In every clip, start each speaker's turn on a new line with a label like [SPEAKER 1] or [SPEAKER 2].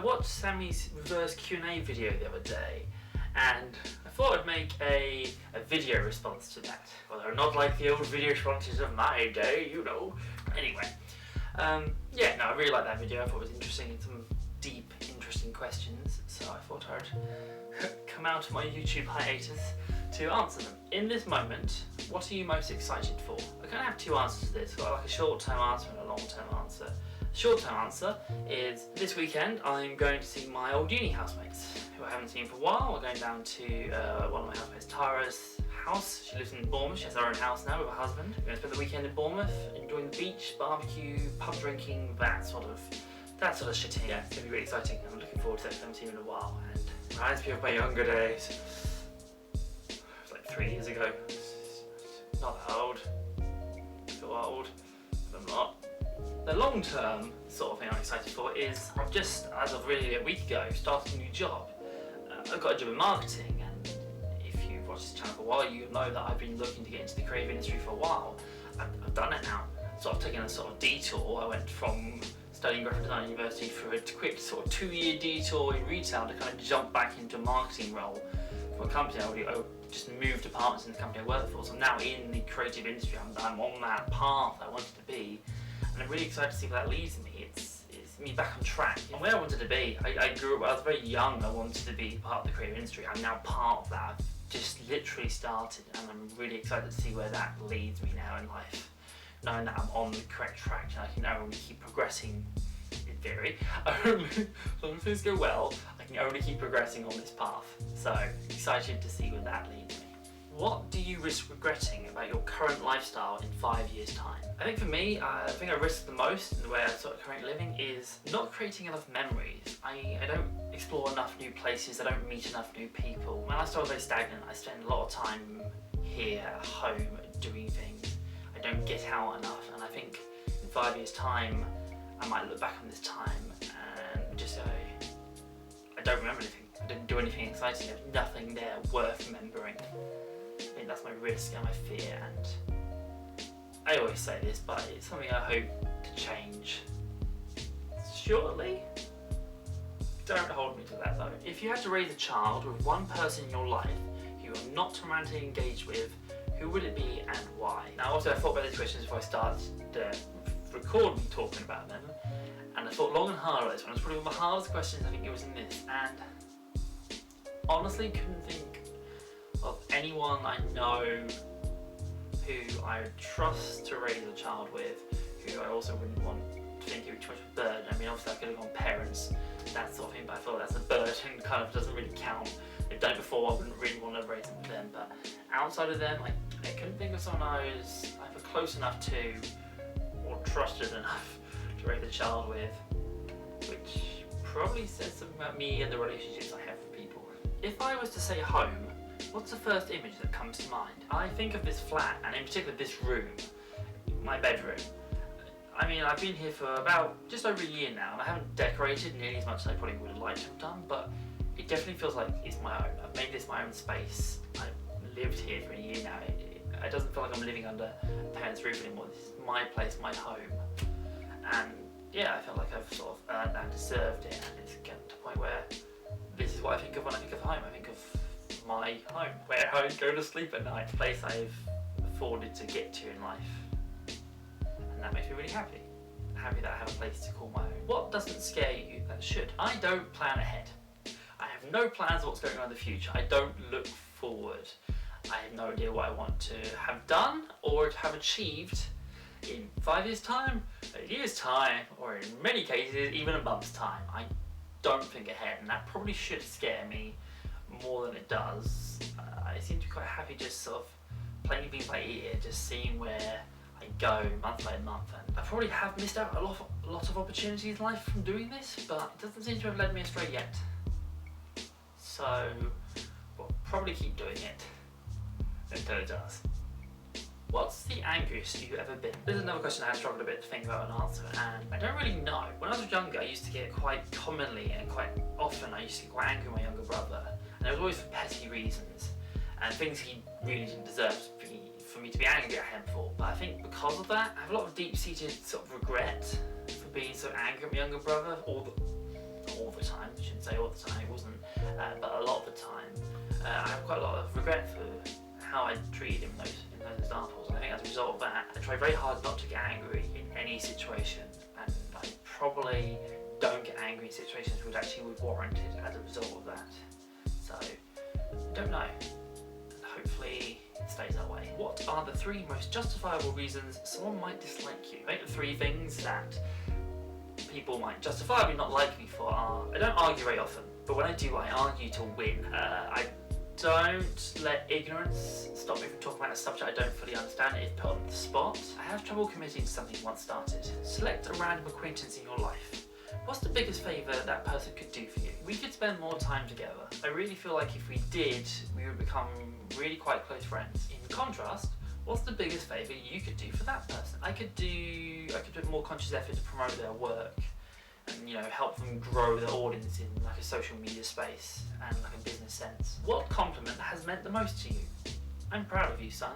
[SPEAKER 1] watched Sammy's reverse Q&A video the other day, and I thought I'd make a video response to that. Well, they're not like the old video responses of my day, you know. Anyway, yeah, no, I really liked that video. I thought it was interesting and some deep, interesting questions, so I thought I'd come out of my YouTube hiatus to answer them. In this moment, what are you most excited for? I kind of have two answers to this. I've got like a short-term answer and a long-term answer. The short-term answer is this weekend I'm going to see my old uni housemates, who I haven't seen for a while. We're going down to one of my housemates, Tara's house. She lives in Bournemouth. She has her own house now with her husband. We're going to spend the weekend in Bournemouth, enjoying the beach, barbecue, pub drinking, that sort of shit. Yeah, it's going to be really exciting. I'm looking forward to it because I haven't seen it in a while, and it reminds me of my younger days. It was like 3 years ago. Not that old. I feel old, but I'm not. The long-term sort of thing I'm excited for is I've just, as of really a week ago, started a new job. I've got a job in marketing, and if you've watched this channel for a while, you know that I've been looking to get into the creative industry for a while. I've done it now. So I've taken a sort of detour. I went from studying graphic design at university for a quick sort of 2-year detour in retail to kind of jump back into a marketing role for a company. I just moved departments in the company I work for, so I'm now in the creative industry. I'm on that path I wanted to be, and I'm really excited to see where that leads me. It's me back on track. And where I wanted to be, I grew up, I was very young, I wanted to be part of the creative industry. I'm now part of that. I've just literally started, and I'm really excited to see where that leads me now in life. Knowing that I'm on the correct track, and I can only keep progressing in theory. As long as things go well, I can only keep progressing on this path. So, excited to see where that leads me. What do you risk regretting about your current lifestyle in 5 years' time? I think for me, the thing I risk the most in the way I'm sort of currently living is not creating enough memories. I don't explore enough new places, I don't meet enough new people. My lifestyle is very stagnant. I spend a lot of time here at home doing things. I don't get out enough, and I think in 5 years' time, I might look back on this time and just say, I don't remember anything. I didn't do anything exciting. There's nothing there worth remembering. I think that's my risk and my fear, and I always say this, but it's something I hope to change shortly. Don't hold me to that though. If you had to raise a child with one person in your life who you are not romantically engaged with, who would it be and why? Now, also I thought about these questions before I started to record me talking about them, and I thought long and hard about this one. It was probably one of the hardest questions I think it was in this, and honestly couldn't think of anyone I know who I would trust to raise a child with, who I also wouldn't want to think it would be too much of a burden. I mean, obviously I could have gone parents, that sort of thing, but I feel that's a burden, kind of doesn't really count. They've done it before, I wouldn't really want to raise them with them, but outside of them, I couldn't think of someone I was either close enough to or trusted enough to raise a child with, which probably says something about me and the relationships I have with people. If I was to say home, what's the first image that comes to mind? I think of this flat, and in particular this room, my bedroom. I mean, I've been here for about just over a year now, and I haven't decorated nearly as much as I probably would have liked to have done, but it definitely feels like it's my own. I've made this my own space. I've lived here for a year now. It doesn't feel like I'm living under a parent's roof anymore. This is my place, my home. And yeah, I feel like I've sort of earned and deserved it, and it's getting to a point where this is what I think of when I think of home. I think of my home, where I go to sleep at night, a place I've afforded to get to in life. And that makes me really happy. Happy that I have a place to call my own. What doesn't scare you that should? I don't plan ahead. I have no plans of what's going on in the future. I don't look forward. I have no idea what I want to have done or to have achieved in 5 years' time, a year's time, or in many cases, even a month's time. I don't think ahead, and that probably should scare me more than it does. I seem to be quite happy just sort of playing things by ear, just seeing where I go month by month, and I probably have missed out a lot of opportunities in life from doing this, but it doesn't seem to have led me astray yet. So, we'll probably keep doing it until it does. What's the angriest you've ever been? This is another question I had struggled a bit to think about an answer, and I don't really know. When I was younger, I used to get quite commonly and quite often, I used to get quite angry with my younger brother, and it was always for petty reasons and things he really didn't deserve for me to be angry at him for. But I think because of that, I have a lot of deep-seated sort of regret for being so angry at my younger brother, not all the time, I shouldn't say all the time, it wasn't, but a lot of the time, I have quite a lot of regret for how I treated him in those examples. And I think as a result of that, I try very hard not to get angry in any situation, and I probably don't get angry in situations which actually would warrant it as a result of that. So, I don't know. Hopefully it stays that way. What are the 3 most justifiable reasons someone might dislike you? I think the 3 things that people might justifiably not like me for are, I don't argue very often, but when I do, I argue to win. I don't let ignorance stop me from talking about a subject I don't fully understand if put on the spot. I have trouble committing to something once started. Select a random acquaintance in your life. What's the biggest favour that person could do for you? We could spend more time together. I really feel like if we did, we would become really quite close friends. In contrast, what's the biggest favour you could do for that person? I could put more conscious effort to promote their work and, you know, help them grow their audience in like a social media space and like a business sense. What compliment has meant the most to you? I'm proud of you, son.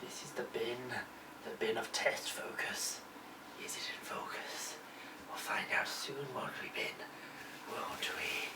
[SPEAKER 1] This is the bin of test focus. Is it in focus? We'll find out soon, won't we, bin? Won't we?